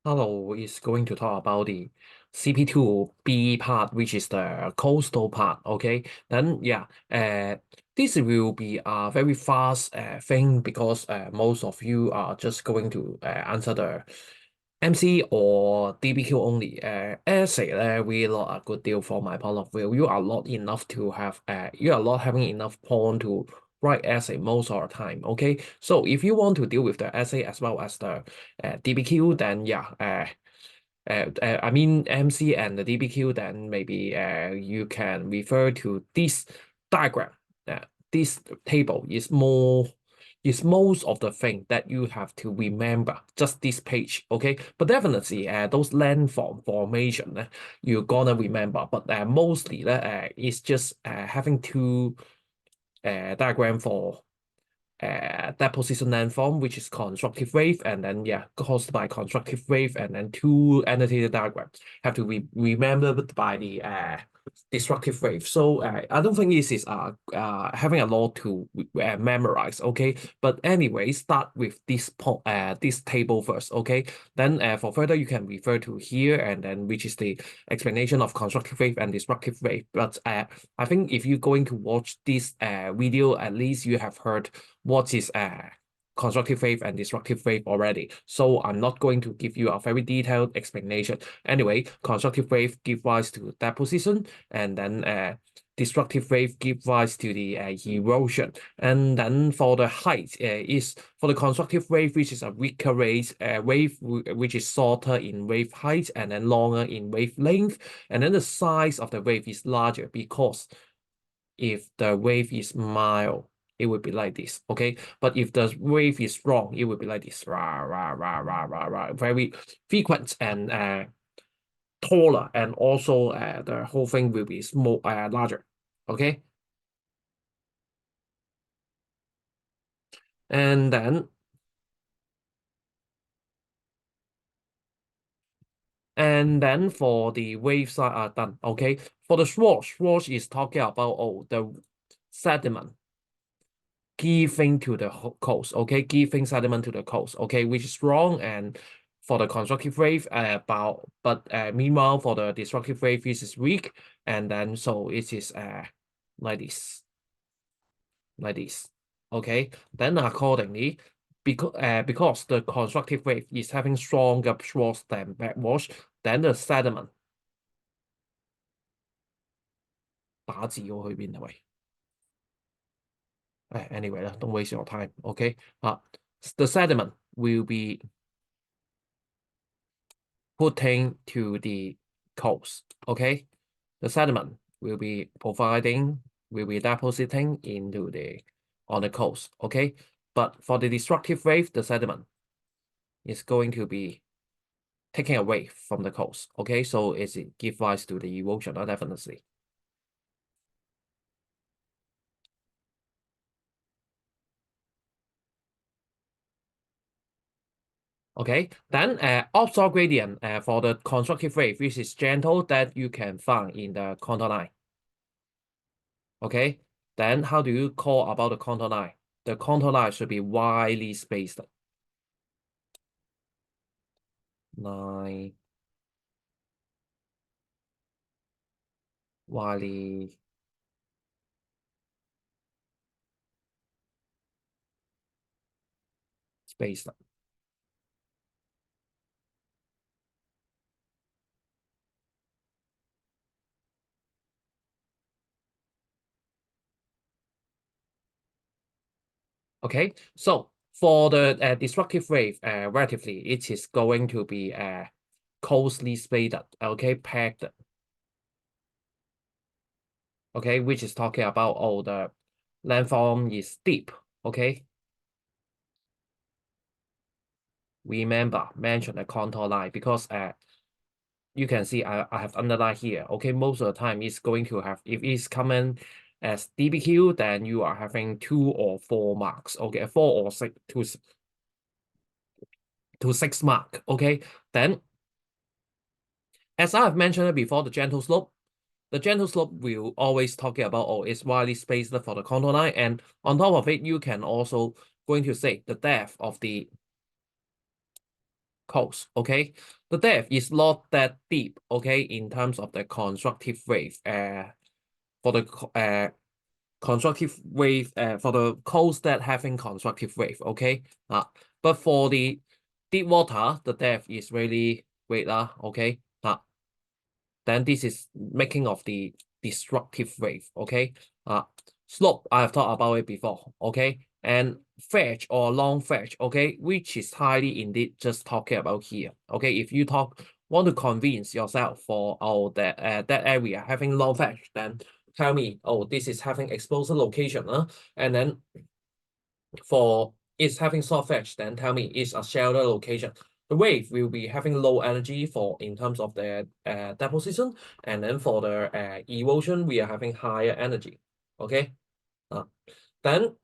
Hello is going to talk about the CP2 B part, which is the coastal part. Okay, then yeah, this will be a very fast thing because most of you are just going to answer the MC or DBQ only. Essay we lot a good deal for my point of view. You are not enough to have you are not having enough point to write essay most of the time. Okay, so if you want to deal with the essay as well as the DBQ, then yeah, I mean MC and the DBQ, then maybe you can refer to this diagram. Uh, this table is most of the thing that you have to remember, just this page, okay? But definitely, those landform formation, you're gonna remember, but mostly, it's just having two diagram for deposition landform, which is constructive wave, and then yeah, caused by constructive wave, and then two annotated diagrams have to be remembered by the destructive wave. So I don't think this is having a lot to memorize. Okay, but anyway, start with this table first. Okay, then for further you can refer to here, and then which is the explanation of constructive wave and destructive wave. But I think if you're going to watch this video, at least you have heard what is constructive wave and destructive wave already. So I'm not going to give you a very detailed explanation. Anyway, constructive wave give rise to deposition, and then destructive wave give rise to the erosion. And then for the height is for the constructive wave, which is a weaker rate wave, which is shorter in wave height and then longer in wavelength. And then the size of the wave is larger because if the wave is mild, it would be like this, okay? But if the wave is strong, it would be like this, rah, rah, rah, rah, rah, rah, very frequent and taller, and also the whole thing will be small, larger, okay? And then for the wave side are done, okay? For the swash is talking about the sediment giving to the coast, okay, giving sediment to the coast, okay, which is strong. And for the constructive wave, meanwhile for the destructive wave, this is weak, and then so it is like this, like this, okay. Then accordingly, because the constructive wave is having stronger swash than backwash, then the sediment 打字要去邊啊喂？ anyway, don't waste your time. Okay. The sediment will be putting to the coast. Okay. The sediment will be depositing into the on the coast. Okay. But for the destructive wave, the sediment is going to be taken away from the coast. Okay. So it gives rise to the erosion, definitely. Okay, then offshore gradient for the constructive wave, which is gentle, that you can find in the contour line. Okay, then how do you call about the contour line? The contour line should be widely spaced. Line widely spaced. Okay, so for the destructive wave, relatively, it is going to be closely spaced. Okay, packed. Okay, which is talking about the landform is steep. Okay. Remember, mention the contour line because you can see I have underlined here. Okay, most of the time it's going to have, if it's coming as DBQ, then you are having 2 or 4 marks. Okay, 4 or 6 to 6 mark. Okay, then as I have mentioned before, the gentle slope will always talking about it's widely spaced for the contour line, and on top of it, you can also going to say the depth of the coast. Okay, the depth is not that deep. Okay, in terms of the constructive wave. For the constructive wave. For the coast that having constructive wave. Okay. But for the deep water, the depth is really great. Okay. Then this is making of the destructive wave. Okay. Slope, I have talked about it before. Okay. And fetch or long fetch. Okay, which is highly indeed just talking about here. Okay, if you want to convince yourself for that area having long fetch, then tell me, oh, this is having exposure location. And then for it's having soft fetch, then tell me it's a shelter location. The wave will be having low energy for in terms of the deposition, and then for the erosion, we are having higher energy. Okay. Then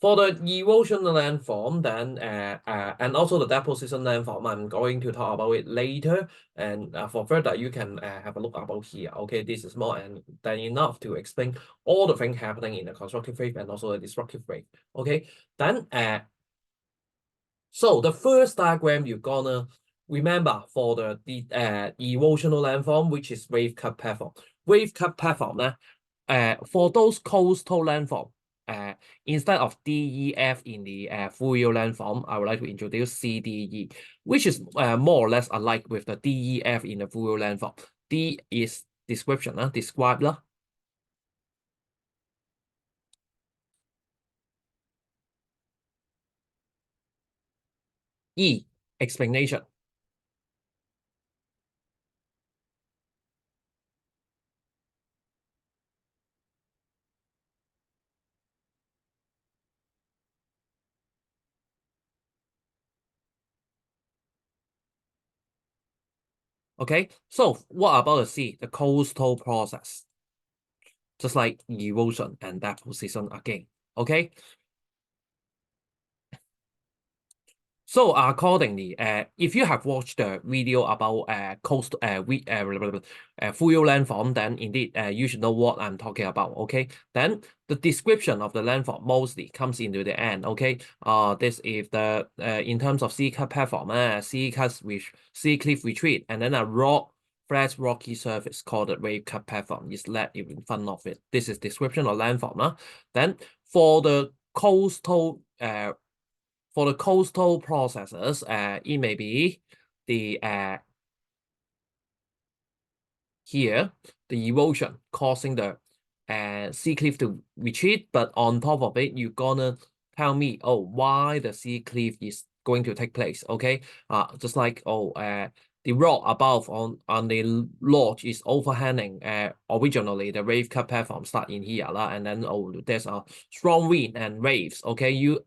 for the erosion landform, then and also the deposition landform, I'm going to talk about it later. And for further, you can have a look about here. Okay, this is more than enough to explain all the things happening in the constructive wave and also the destructive wave. Okay, then so the first diagram you're gonna remember for the erosional landform, which is wave cut platform. Wave cut platform, for those coastal landform, instead of DEF in the Fourier landform, I would like to introduce CDE, which is more or less alike with the DEF in the Fourier landform. D is description, describe. E, explanation. Okay, so what about the C, the coastal process? Just like erosion and deposition again. Okay, so accordingly, if you have watched the video about coast Fourier landform, then indeed you should know what I'm talking about. Okay, then the description of the landform mostly comes into the end. Okay, this is the in terms of sea cut platform, sea cliff retreat, and then a flat rocky surface called the wave cut platform is led in front of it. This is description of landform. Then for the coastal processes, it may be the here the erosion causing the sea cliff to retreat, but on top of it, you're gonna tell me, oh, why the sea cliff is going to take place. Okay, just like the rock above on the lodge is overhanging. Originally the wave cut platform start in here, and then there's a strong wind and waves. Okay, you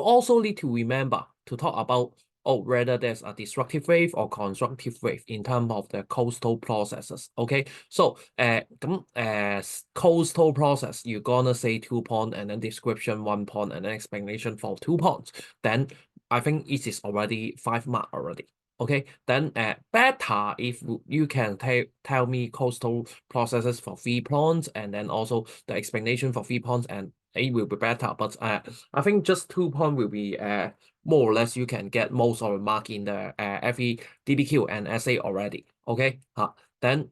also need to remember to talk about whether there's a destructive wave or constructive wave in terms of the coastal processes. Okay, so coastal process, you're gonna say 2 points, and then description 1 point, and then explanation for 2 points. Then I think it is already 5 marks already. Okay, then better if you can tell me coastal processes for 3 points, and then also the explanation for 3 points, and it will be better. But I think just 2 points will be more or less you can get most of the mark in the every DBQ and essay already. Okay, then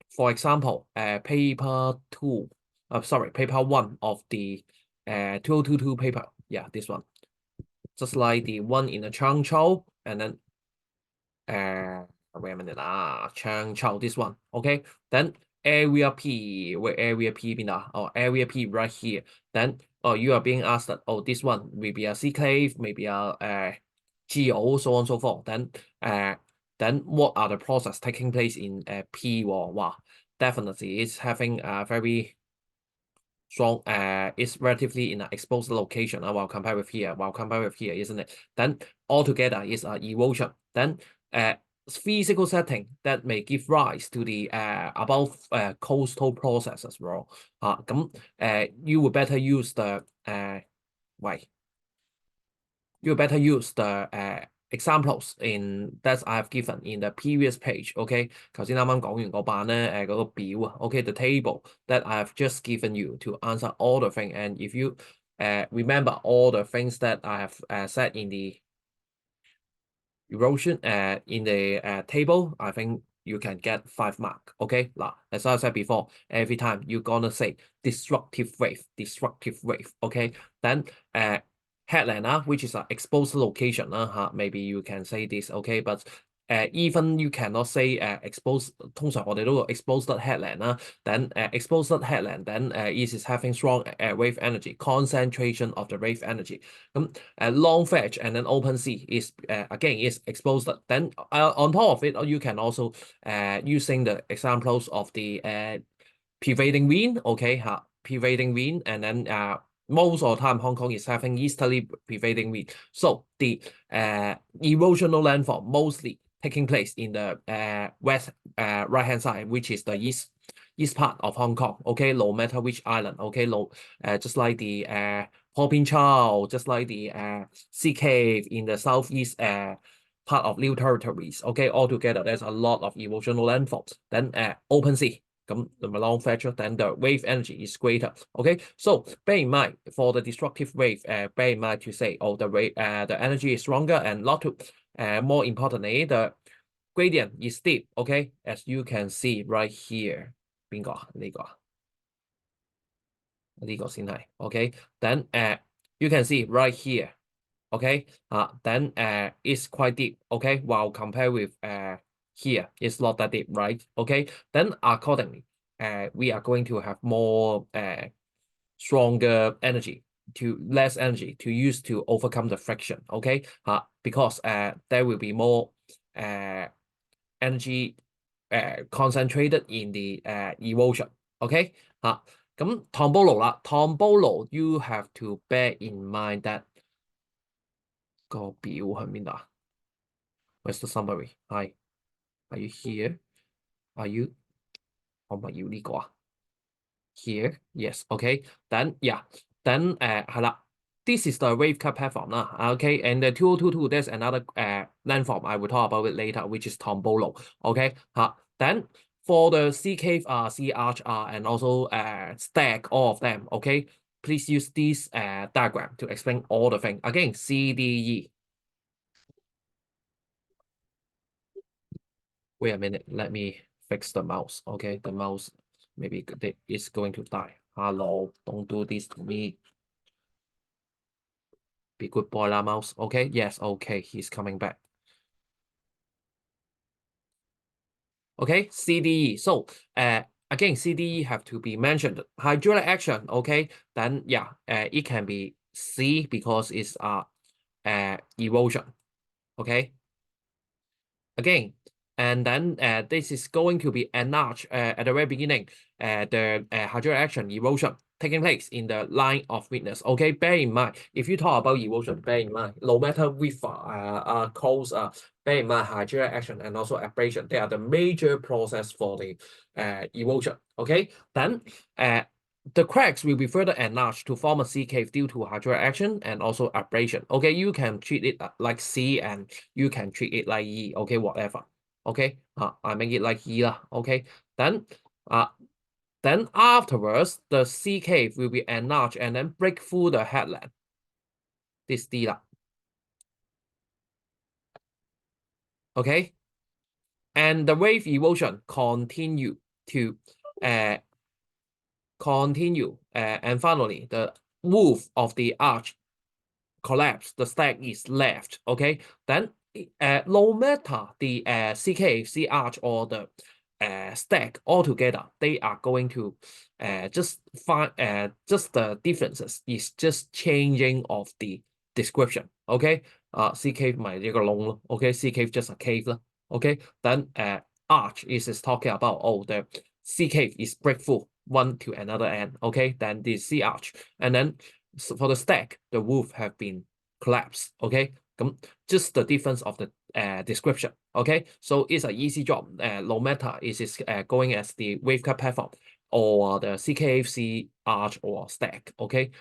for example, paper 2, sorry, paper 1 of the 2022 paper. Yeah, this one. Just like the one in the Changzhou, and then wait a minute, Changzhou, this one. Okay, then area P, where area P been area P right here. Then you are being asked that this one maybe a C clave, maybe a GO, so on and so forth. Then what are the process taking place in P? Wow, definitely it's having a very strong, it's relatively in an exposed location while compared with here, isn't it? Then altogether is erosion. Then physical setting that may give rise to the above coastal process as well. You would better use the wait. You better use the examples in that I have given in the previous page. OK， 頭先啱啱講完嗰版咧，嗰個表啊，OK，the table that I have just given you to answer all the things. And if you remember all the things that I have said in the erosion in the table, I think you can get 5 mark. Okay, now as I said before, every time you're gonna say destructive wave. Okay, then headland which is an exposed location maybe you can say this. Okay, but even you cannot say exposed， 通常我哋都 exposed headland 啦，then exposed headland then is having strong wave energy concentration of the wave energy。咁long fetch and then open sea is again is exposed. Then on top of it, you can also using the examples of the prevailing wind. Okay, prevailing wind, and then most of the time Hong Kong is having easterly prevailing wind. So the erosional landfall mostly taking place in the west right hand side, which is the east part of Hong Kong. Okay, no matter which island. Okay, just like the Hopin Chow, just like the Sea Cave in the southeast part of New Territories. Okay, altogether there's a lot of erosional landfalls. Then open sea. The long fetcher, then the wave energy is greater. Okay, so bear in mind for the destructive wave, bear in mind to say, oh, the energy is stronger, and not to more importantly, the gradient is steep. Okay, as you can see right here. 邊個啊？呢個啊？呢個先係 OK。Then you can see right here. Okay, then it's quite deep. Okay, while compared with here, it's not that deep, right? Okay, then accordingly, we are going to have more stronger energy less energy to use to overcome the friction. Okay, because there will be more energy concentrated in the erosion. Okay, 咁 Tombolo 啦 ，Tombolo you have to bear in mind that 個表喺邊度啊？Where's the summary? Hi, are you here? Are you 我咪要呢個啊？Here, yes, okay. Then yeah, then 係啦。This is the wave cut platform lah. Okay, and the 2022 there's another landform I will talk about it later, which is Tombolo. Okay, then for the C cave, C arch, and also stack all of them. Okay, please use this diagram to explain all the thing. Again, CDE. Wait a minute, let me fix the mouse. Okay, the mouse maybe it's going to die. Hello, don't do this to me. Be good boy, la mouse. Okay, yes, okay, he's coming back. Okay, CDE. So again, CDE have to be mentioned. Hydraulic action, okay, then yeah, it can be C because it's erosion. Okay. Again, and then this is going to be enlarged at the very beginning, the hydraulic action erosion taking place in the line of witness. Okay, bear in mind, if you talk about erosion, bear in mind, no matter which cause, bear in mind hydraulic action and also abrasion, they are the major process for the erosion. Okay, then the cracks will be further enlarged to form a C cave due to hydraulic action and also abrasion. Okay, you can treat it like C and you can treat it like E. Okay, whatever. Okay, I make it like E lah. Okay, then afterwards the C cave will be enlarged and then break through the headland. This D lah. Okay, and the wave erosion continue to and finally the roof of the arch collapse, the stack is left. Okay, then no matter the CK, C arch, or the stack altogether, they are going to just find just the differences is just changing of the description. Okay, C cave 咪一個窿咯。Okay, C cave just a cave 啦。Okay, then arch is talking about, oh, the C cave is breakthrough one to another end. Okay, then the C arch, and then for the stack, the roof have been collapsed. Okay, just the difference of the description. Okay, so it's an easy job. No matter is going as the wave cut platform or the CKFC arch or stack. Okay,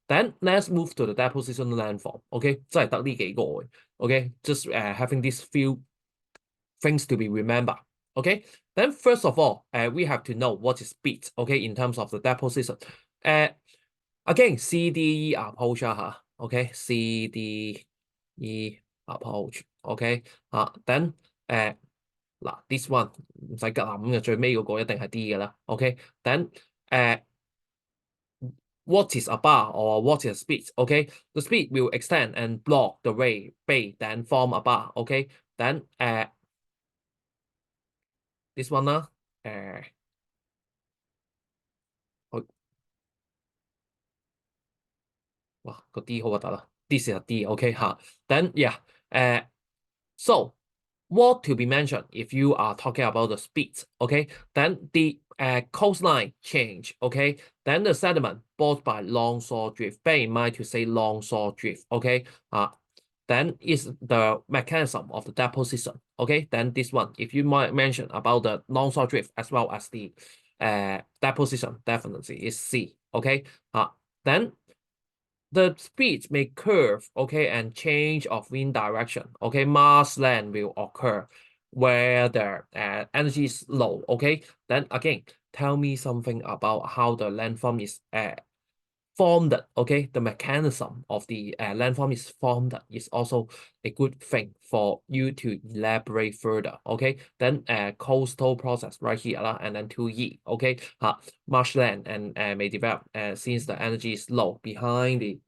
then let's move to the deposition landform. Okay, 真係得呢幾個嘅。Okay, just having these few things to be remembered. Okay, then first of all, we have to know what is beat. Okay, in terms of the deposition. Again, CDE approach. Okay, CDE approach，OK，then 嗱，this one 唔使急諗嘅，最尾嗰個一定係 D 嘅啦，OK，then what is a bar or what is a speed？OK，the speed will extend and block the way bay then form a bar，OK，then this one 啦，好，哇，個 D 好核突啦，this is a D，OK 嚇，then yeah，so what to be mentioned if you are talking about the speed, okay? Then the coastline change, okay? Then the sediment brought by longshore drift. Bear in mind to say longshore drift, okay? Then is the mechanism of the deposition, okay? Then this one, if you might mention about the longshore drift as well as the deposition, definitely is C, okay? Then the speed may curve, okay, and change of wind direction, okay, marshland will occur where the energy is low, okay. Then again, tell me something about how the landform is formed, okay. The mechanism of the landform is formed is also a good thing for you to elaborate further, okay. Then coastal process right here, and then 2E, okay. Marshland and may develop since the energy is low behind the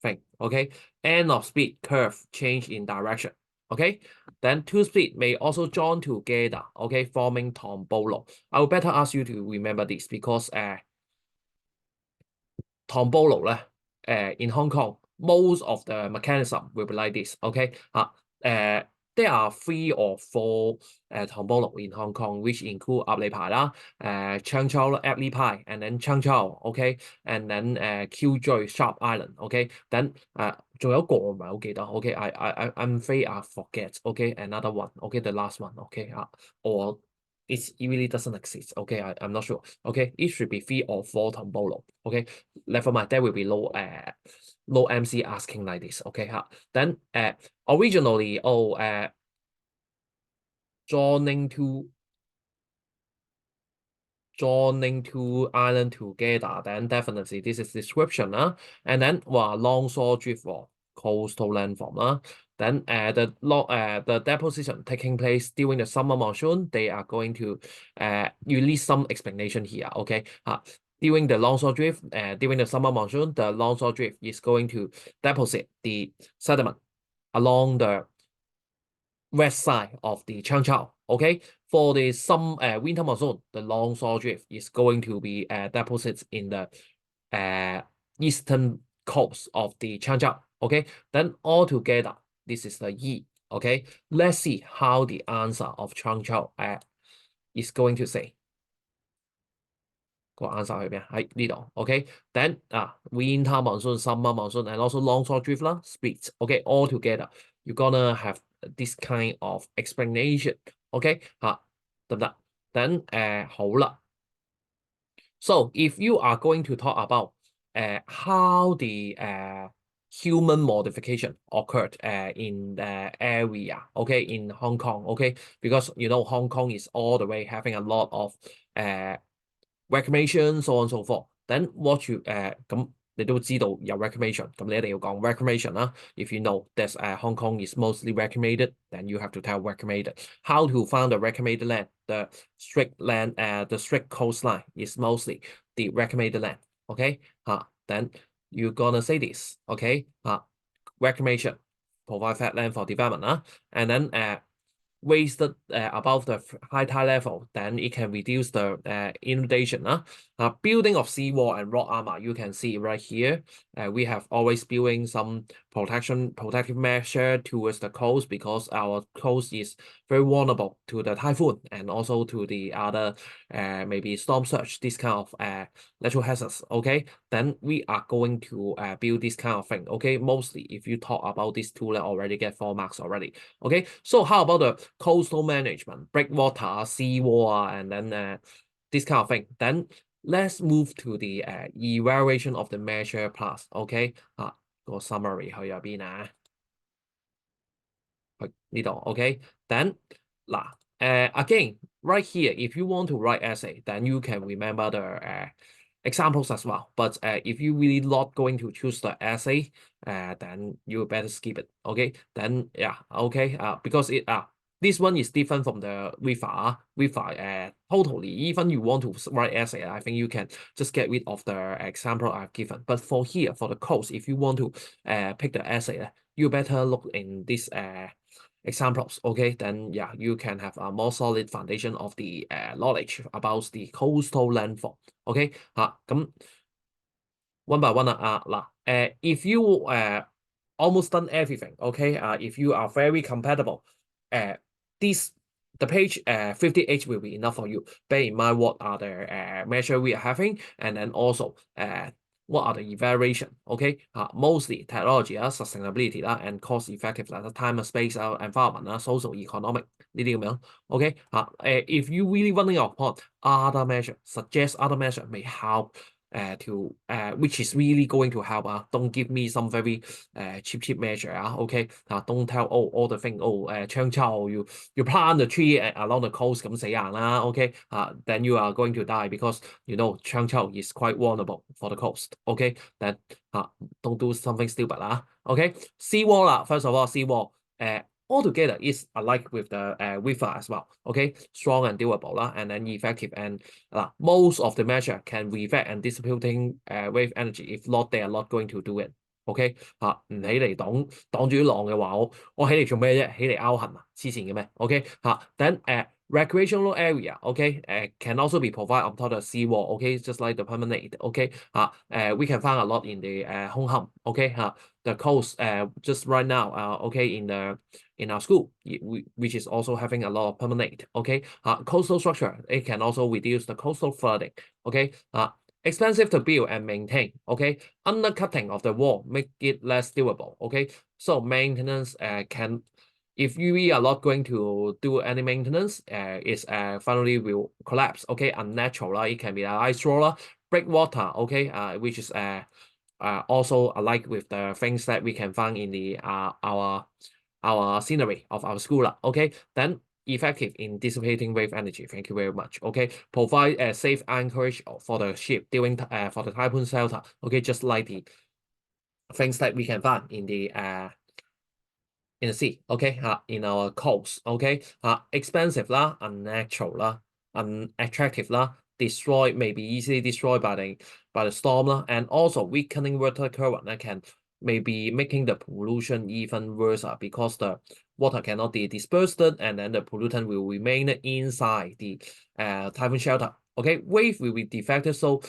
thing, okay? End of speed curve change in direction, okay? Then two speed may also join together, okay, forming tombolo. I will better ask you to remember this because tombolo in Hong Kong, most of the mechanism will be like this, okay? There are 3 or 4 tombolo in Hong Kong, which include 鴨脷牌啦、Cheung Chau 鴨脷牌 and then Cheung Chau, okay, and then Killjoy Sharp Island, okay, then 仲有一個我唔係好記得，okay, I'm afraid I forget, okay, another one, okay, the last one, okay, or it really doesn't exist, okay, I'm not sure, okay, it should be 3 or 4 tombolo, okay, never mind, there will be no MC asking like this, okay, then originally, joining two island together, then definitely this is description, and then longshore drift or coastal landform, then the deposition taking place during the summer monsoon, they are going to release some explanation here, okay. During the longshore drift, during the summer monsoon, the longshore drift is going to deposit the sediment along the west side of the Cheung Chau. Okay, for the winter monsoon, the longshore drift is going to be deposits in the eastern coast of the Cheung Chau. Okay, then all together, this is the E. Okay, let's see how the answer of Cheung Chau is going to say. 個 answer 喺邊？喺呢度，OK。Then winter monsoon, summer monsoon, and also longshore drift 啦，speeds. OK，all together, you're gonna have this kind of explanation. OK，得唔得？Then 好啦。So if you are going to talk about how the human modification occurred in the area, okay, in Hong Kong, okay, because you know Hong Kong is all the way having a lot of reclamation, so on and so forth. Then what you 咁你都知道有 reclamation，咁你一定要講 reclamation 啦。If you know that Hong Kong is mostly reclaimed, then you have to tell reclaimed. How to find the reclaimed land? The strict coastline is mostly the reclaimed land. Okay, then you're gonna say this. Okay, reclamation provide flat land for development, and then raised above the high tide level, then it can reduce the inundation. Building of seawall and rock armor, you can see right here. We have always building some protective measure towards the coast because our coast is very vulnerable to the typhoon and also to the other maybe storm surge, this kind of natural hazards. Okay, then we are going to build this kind of thing. Okay, mostly if you talk about this tool, already get 4 marks already. Okay, so how about the coastal management, breakwater, seawall, and then this kind of thing? Then let's move to the evaluation of the measure plus. Okay, 個 summary 去入邊啊？去呢度 OK。Then 嗱again right here, if you want to write essay, then you can remember the examples as well. But if you really not going to choose the essay, then you better skip it. Okay, then yeah, okay. Because this one is different from the Viva. Totally. Even you want to write essay, I think you can just get rid of the example I've given. But for here, for the course, if you want to pick the essay, you better look in this examples. Okay, then yeah, you can have a more solid foundation of the knowledge about the coastal landform. OK 咁 one by one if you almost done everything, okay, if you are very compatible, this the page 58 will be enough for you. Bear in mind what are the measure we are having, and then also what are the evaluation, okay? Mostly technology sustainability and cost effective time and space environment social economic 呢啲咁樣，OK if you really running upon other measure, suggest other measure may help to which is really going to help. Don't give me some very cheap measure. Okay. Don't tell all the thing. Chang Chao, you plant the tree along the coast 咁死硬啦。Okay. Then you are going to die because you know Chang Chao is quite vulnerable for the coast. Okay. Then don't do something stupid. Okay. Seawall first of all, seawall. Altogether is alike with the Wi-Fi as well. Okay, strong and durable and then effective, and most of the measure can reflect and dissipating wave energy. If not, they are not going to do it. OK 唔起嚟擋住啲浪嘅話，我起嚟做咩啫？起嚟拗痕黐線嘅咩？OK then recreational area, okay, can also be provided on top of the seawall, okay, just like the permanent, okay. We can find a lot in the Hong Kong, okay. The coast, just right now, okay, in our school, which is also having a lot of permanent, okay. Coastal structure, it can also reduce the coastal flooding, okay. Expensive to build and maintain, okay. Undercutting of the wall make it less durable, okay. So maintenance can, if you are not going to do any maintenance, it's finally will collapse. Okay, unnatural. It can be an ice roller, breakwater. Okay, which is also alike with the things that we can find in the our scenery of our school. Okay, then effective in dissipating wave energy. Thank you very much. Okay, provide a safe anchorage for the ship during for the typhoon shelter. Okay, just like the things that we can find in the sea, okay, in our coast, okay, expensive unnatural unattractive destroyed, may be easily destroyed by the storm and also weakening water current can maybe making the pollution even worse because the water cannot be dispersed and then the pollutant will remain inside the typhoon shelter. Okay, wave will be defected, so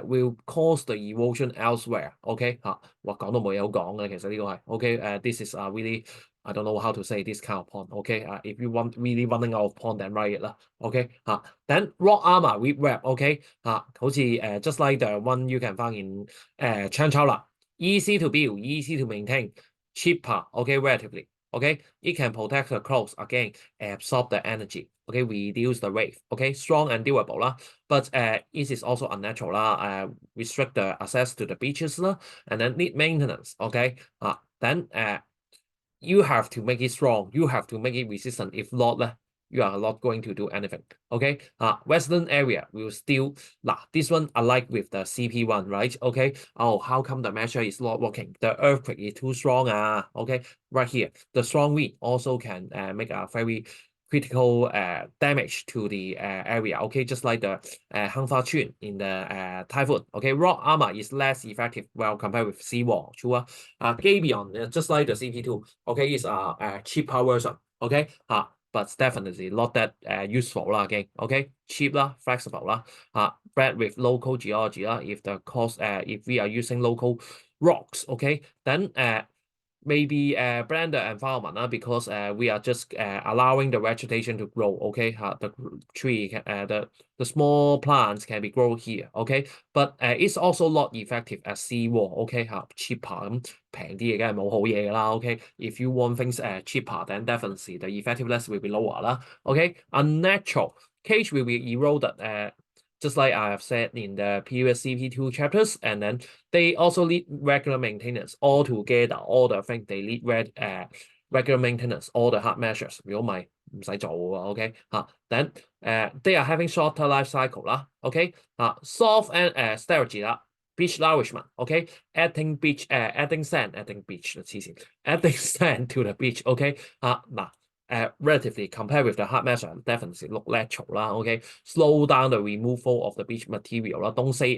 will cause the erosion elsewhere. OK 哇講到冇嘢好講嘅，其實呢個係 OK this is really I don't know how to say this kind of point. OK if you want really running out of point, then write it 啦。OK then rock armor with wrap. OK 好似just like the one you can find in Chang Chao 啦 easy to build, easy to maintain, cheaper. OK relatively. OK it can protect the clothes again, absorb the energy. OK reduce the wave. OK strong and durable but it is also unnatural restrict the access to the beaches and then need maintenance. Okay then you have to make it strong, you have to make it resistant. If not you are not going to do anything. Okay western area will still this one alike with the CP1, right? Okay, oh, how come the measure is not working? The earthquake is too strong. Okay, right here the strong wind also can make a very critical damage to the area. Okay, just like the Hanfa Chun in the typhoon. Okay, rock armor is less effective well compared with seawall. Sure. Gabion, just like the CP2. Okay, is a cheaper version. Okay, but definitely not that useful again. Okay, cheap flexible bred with local geology if the cost if we are using local rocks. Okay, then maybe blend the environment because we are just allowing the vegetation to grow. Okay, the tree the small plants can be grown here. Okay, but it's also not effective as seawall. Okay, cheaper 咁平啲嘢梗係冇好嘢啦。Okay, if you want things cheaper, then definitely the effectiveness will be lower Okay, unnatural cage will be eroded. Just like I have said in the previous CP2 chapters, and then they also need regular maintenance all together. All the things they need regular maintenance, all the hard measures. 如果唔係唔使做喎，OK 嚇。Then they are having shorter life cycle 啦，OK 嚇，soft and storage 啦，beach nourishment，OK，adding adding sand，adding beach 黐線，adding sand to the beach，OK 嚇嗱。relatively compared with the hard measure, definitely look natural 啦，OK. Slow down the removal of the beach material 啦，don't say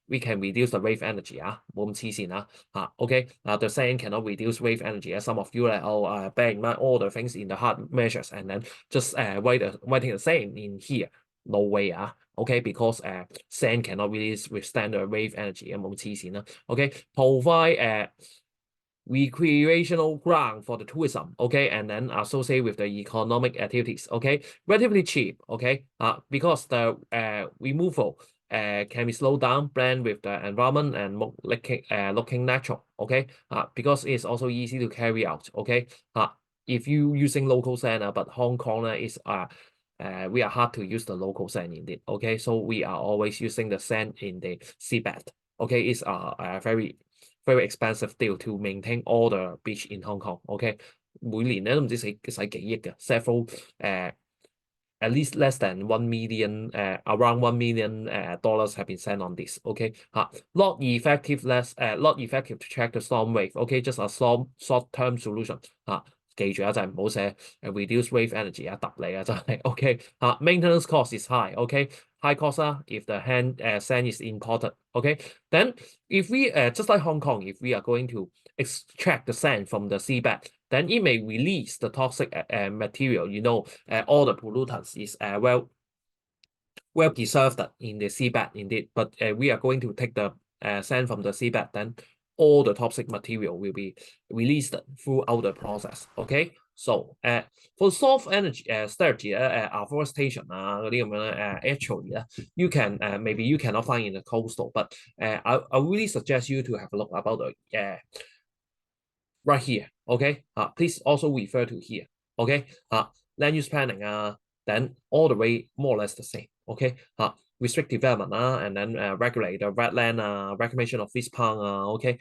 we can reduce the wave energy 啊，冇咁黐線啊嚇，OK. The sand cannot reduce wave energy. Some of you like bear in mind all the things in the hard measures and then just writing the same in here. No way 啊，OK. Because sand cannot really withstand the wave energy 啊，冇咁黐線啦，OK. Provide recreational ground for the tourism, okay, and then associate with the economic activities, okay, relatively cheap, okay, because the removal can be slowed down, blend with the environment and looking natural, okay, because it's also easy to carry out, okay, if you using local sand, but Hong Kong is we are hard to use the local sand indeed, okay, so we are always using the sand in the seabed, okay, it's a very expensive deal to maintain all the beach in Hong Kong. OK，每年咧都唔知使幾億嘅，several at least less than 1 million around 1 million dollars have been spent on this. OK not effective not effective to check the storm wave. OK，just a short term solution 記住啊，就係唔好寫reduce wave energy 啊，揼你啊，真係 OK maintenance cost is high OK high cost if the sand is imported OK then if we just like Hong Kong if we are going to extract the sand from the seabed then it may release the toxic material all the pollutants is well preserved in the seabed indeed but we are going to take the sand from the seabed then all the toxic material will be released throughout the process. Okay, so for soft energy strategy, afforestation actually you can maybe you cannot find in the coastal, but I really suggest you to have a look about the right here. Okay, please also refer to here. Okay, land use planning then all the way more or less the same. Okay, restrict development and then regulate the wetland reclamation of fish pond okay,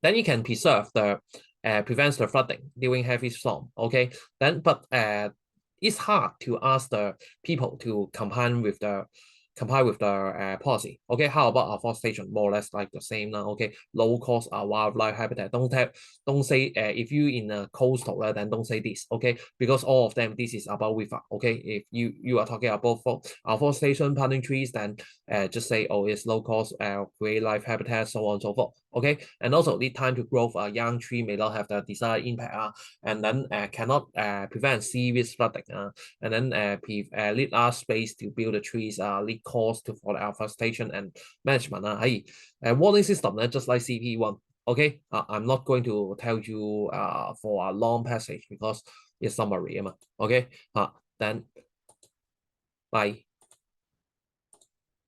then you can preserve the prevents the flooding during heavy storm. Okay, then but it's hard to ask the people to comply with the policy. Okay, how about afforestation? More or less like the same now. Okay, low cost wildlife habitat. Don't say if you in a coastal then don't say this. Okay, because all of them this is about river. Okay, if you are talking about afforestation, planting trees, then just say oh it's low cost great life habitat, so on and so forth. Okay, and also need time to grow. A young tree may not have the desired impact and then cannot prevent serious flooding and then need us space to build the trees lead cost to for the afforestation and management warning system just like CP1. Okay, I'm not going to tell you for a long passage because it's summary. Okay, then bye.